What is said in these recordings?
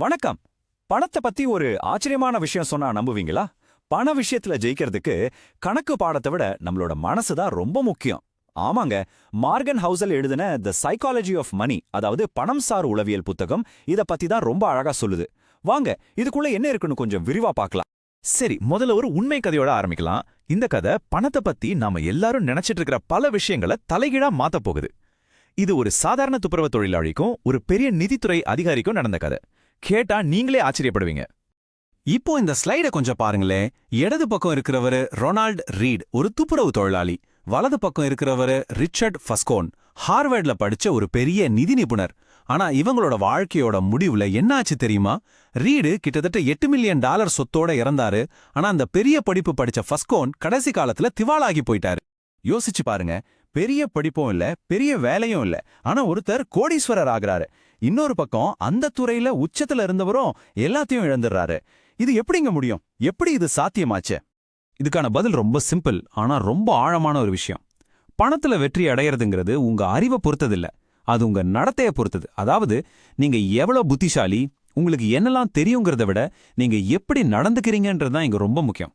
வணக்கம். பணத்தை பத்தி ஒரு ஆச்சரியமான விஷயம் சொன்னா நம்புவீங்களா? பண விஷயத்துல ஜெயிக்கிறதுக்கு கணக்கு பாடத்தை விட நம்மளோட மனசு தான் ரொம்ப முக்கியம். ஆமாங்க, மார்கன் ஹவுசல் எழுதின தி சைக்காலஜி ஆஃப் மனி, அதாவது பணம் சார் உளவியல் புத்தகம் இத பத்தி தான் ரொம்ப அழகா சொல்லுது. வாங்க, இதுக்குள்ள என்ன இருக்குன்னு கொஞ்சம் விரிவா பார்க்கலாம். சரி, முதல்ல ஒரு உண்மை கதையோட ஆரம்பிக்கலாம். இந்த கதை பணத்தை பத்தி நாம எல்லாரும் நினைச்சிட்டு இருக்கிற பல விஷயங்களை தலைகீழா மாத்த போகுது. இது ஒரு சாதாரண துப்புரவு தொழிலாளிக்கும் ஒரு பெரிய நிதித்துறை அதிகாரிக்கும் நடந்த கதை. கேட்டா நீங்களே ஆச்சரியப்படுவீங்க. இப்போ இந்த ஸ்லைட கொஞ்சம் பாருங்களேன். இடது பக்கம் இருக்கிறவரு ரொனால்ட் ரீட், ஒரு துப்புரவு தொழிலாளி. வலது பக்கம் இருக்கிறவரு ரிச்சர்ட் ஃபஸ்கோன், ஹார்வர்ட்ல படிச்ச ஒரு பெரிய நிதி நிபுணர். ஆனா இவங்களோட வாழ்க்கையோட முடிவுல என்ன ஆச்சு தெரியுமா? ரீடு கிட்டத்தட்ட $8 மில்லியன் சொத்தோட இறந்தாரு. ஆனா அந்த பெரிய படிப்பு படிச்ச ஃபஸ்கோன் கடைசி காலத்துல திவாலாகி போயிட்டாரு. யோசிச்சு பாருங்க, பெரிய படிப்பும் இல்ல, பெரிய வேலையும் இல்ல, ஆனா ஒருத்தர் கோடீஸ்வரர் ஆகுறாரு. இன்னொரு பக்கம் அந்த துறையில உச்சத்துல இருந்தவரும் எல்லாத்தையும் இழந்துடுறாரு. இது எப்படிங்க முடியும்? எப்படி இது சாத்தியமாச்சு? இதுக்கான பதில் ரொம்ப சிம்பிள், ஆனா ரொம்ப ஆழமான ஒரு விஷயம். பணத்துல வெற்றி அடையறதுங்கிறது உங்க அறிவை பொறுத்ததில்ல, அது உங்க நடத்தைய பொறுத்தது. அதாவது நீங்க எவ்வளவு புத்திசாலி, உங்களுக்கு என்னெல்லாம் தெரியுங்கிறத விட நீங்க எப்படி நடந்துக்கிறீங்கன்றதுதான் இங்க ரொம்ப முக்கியம்.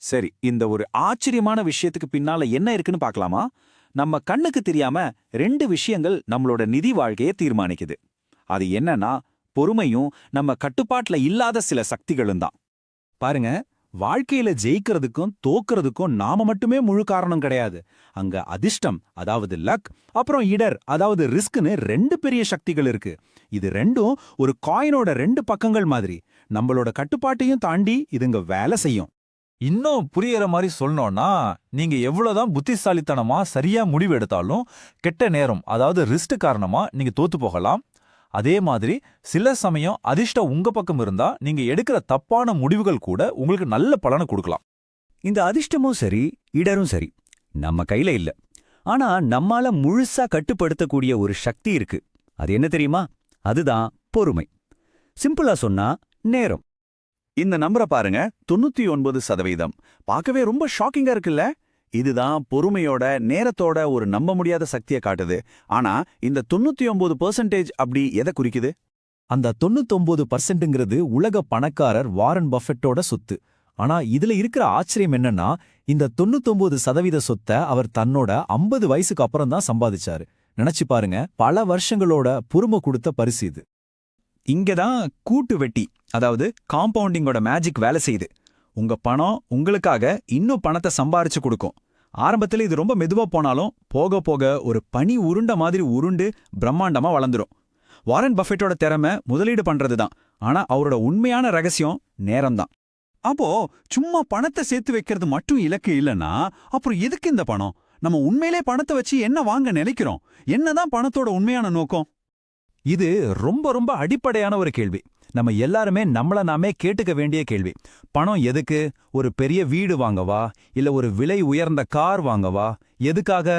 சரி, இந்த ஒரு ஆச்சரியமான விஷயத்துக்கு பின்னால என்ன இருக்குன்னு பார்க்கலாமா? நம்ம கண்ணுக்கு தெரியாம 2 விஷயங்கள் நம்மளோட நிதி வாழ்க்கையை தீர்மானிக்குது. அது என்னன்னா, பொறுமையும் நம்ம கட்டுப்பாட்டுல இல்லாத சில சக்திகளும் தான். பாருங்க, வாழ்க்கையில ஜெயிக்கிறதுக்கும் தோக்கிறதுக்கும் நாம மட்டுமே முழு காரணம் கிடையாது. அங்க அதிர்ஷ்டம், அதாவது லக், அப்புறம் இடர், அதாவது ரிஸ்க்னு 2 பெரிய சக்திகள் இருக்கு. இது ரெண்டும் ஒரு காயினோட 2 பக்கங்கள் மாதிரி. நம்மளோட கட்டுப்பாட்டையும் தாண்டி இதுங்க வேலை செய்யும். இன்னும் புரியற மாதிரி சொல்லணும்னா, நீங்க எவ்வளவுதான் புத்திசாலித்தனமா சரியா முடிவு எடுத்தாலும் கெட்ட நேரம், அதாவது ரிஸ்க் காரணமா நீங்க தோத்து போகலாம். அதே மாதிரி சில சமயம் அதிர்ஷ்டம் உங்க பக்கம் இருந்தா நீங்க எடுக்கிற தப்பான முடிவுகள் கூட உங்களுக்கு நல்ல பலனை கொடுக்கலாம். இந்த அதிர்ஷ்டமும் சரி, இடரும் சரி, நம்ம கையில இல்ல. ஆனா நம்மால முழுசா கட்டுப்படுத்தக்கூடிய ஒரு சக்தி இருக்கு. அது என்ன தெரியுமா? அதுதான் பொறுமை. சிம்பிளா சொன்னா நேரம். இந்த நம்பரை பாருங்க, 99%. பார்க்கவே ரொம்ப ஷாக்கிங்கா இருக்குல்ல? இதுதான் பொறுமையோட, நேரத்தோட ஒரு நம்ப முடியாத சக்தியை காட்டுது. ஆனா இந்த 99% அப்படி எதை குறிக்குது? அந்த 99%ங்கிறது உலக பணக்காரர் வாரன் பஃபெட்டோட சொத்து. ஆனா இதுல இருக்கிற ஆச்சரியம் என்னன்னா, இந்த 99% சொத்தை அவர் தன்னோட 50 வயசுக்கு அப்புறம் தான் சம்பாதிச்சாரு. நினைச்சு பாருங்க, பல வருஷங்களோட பொறுமை கொடுத்த பரிசு இது. இங்கதான் கூட்டு வெட்டி, அதாவது காம்பவுண்டிங்கோட மேஜிக் வேலை செய்யுது. உங்க பணம் உங்களுக்காக இன்னும் பணத்தை சம்பாரிச்சு கொடுக்கும். ஆரம்பத்துல இது ரொம்ப மெதுவா போனாலும் போக போக ஒரு பனி உருண்ட மாதிரி உருண்டு பிரம்மாண்டமா வளர்ந்துரும். வாரன் பஃபெட்டோட திறமை முதலீடு பண்றதுதான், ஆனா அவரோட உண்மையான ரகசியம் நேரம்தான். அப்போ சும்மா பணத்தை சேர்த்து வைக்கிறது மட்டும் இலக்கு இல்லைன்னா, அப்புறம் எதுக்கு இந்த பணம்? நம்ம உண்மையிலே பணத்தை வச்சு என்ன வாங்க நினைக்கிறோம்? என்னதான் பணத்தோட உண்மையான நோக்கம்? இது ரொம்ப ரொம்ப அடிப்படையான ஒரு கேள்வி. நம்ம எல்லாருமே நம்மள நாமே கேட்டுக்க வேண்டிய கேள்வி. பணம் எதுக்கு? ஒரு பெரிய வீடு வாங்கவா, இல்ல ஒரு விலை உயர்ந்த கார் வாங்கவா? எதுக்காக?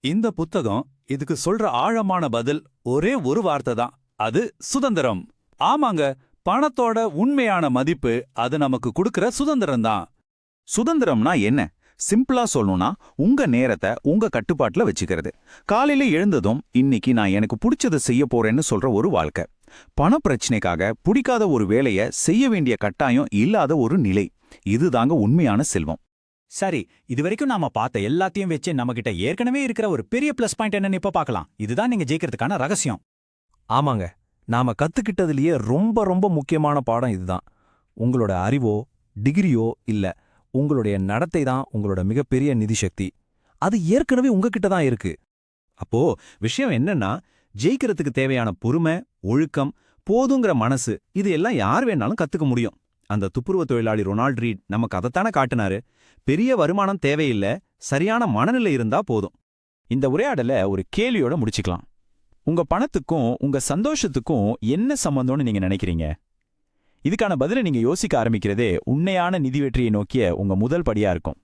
இந்த புத்தகம் இதுக்கு சொல்ற ஆழமான பதில் ஒரே ஒரு வார்த்தை தான். அது சுதந்திரம். ஆமாங்க, பணத்தோட உண்மையான மதிப்பு அது நமக்கு கொடுக்கிற சுதந்திரம் தான். சுதந்திரம்னா என்ன? சிம்பிளா சொல்லணும்னா, உங்க நேரத்தை உங்க கட்டுப்பாட்டுல வச்சுக்கிறது. காலையில எழுந்ததும் இன்னைக்கு நான் எனக்கு பிடிச்சதை செய்ய போறேன்னு சொல்ற ஒரு வாழ்க்கை. பண பிரச்சனைக்காக பிடிக்காத ஒரு வேலைய செய்ய வேண்டிய கட்டாயம் இல்லாத ஒரு நிலை. இதுதாங்க உண்மையான செல்வம். சரி, இதுவரைக்கும் நாம பார்த்த எல்லாத்தையும் வச்சு நம்ம கிட்ட ஏற்கனவே இருக்கிற ஒரு பெரிய பிளஸ் பாயிண்ட் என்னன்னு இப்ப பார்க்கலாம். இதுதான் நீங்க ஜெயிக்கிறதுக்கான ரகசியம். ஆமாங்க, நாம கத்துக்கிட்டதுலயே ரொம்ப ரொம்ப முக்கியமான பாடம் இதுதான். உங்களோட அறிவோ டிகிரியோ இல்ல, உங்களுடைய நடத்தை தான் உங்களோட மிகப்பெரிய நிதி சக்தி. அது ஏற்கனவே உங்ககிட்ட தான் இருக்கு. அப்போ விஷயம் என்னன்னா, ஜெயிக்கிறதுக்கு தேவையான பொறுமை, ஒழுக்கம், போதுங்கிற மனசு, இது எல்லாம் யார் வேணாலும் கத்துக்க முடியும். அந்த துப்புரவு தொழிலாளி ரொனால்ட் ரீட் நமக்கு அதைத்தானே காட்டினாரு. பெரிய வருமானம் தேவையில்ல, சரியான மனநிலை இருந்தா போதும். இந்த உரையாடல ஒரு கேள்வியோட முடிச்சுக்கலாம். உங்க பணத்துக்கும் உங்க சந்தோஷத்துக்கும் என்ன சம்பந்தம்னு நீங்க நினைக்கிறீங்க? இதுக்கான பதிலை நீங்க யோசிக்க ஆரம்பிக்கிறதே உண்மையான நிதி வெற்றியை நோக்கிய உங்க முதல் படியா இருக்கும்.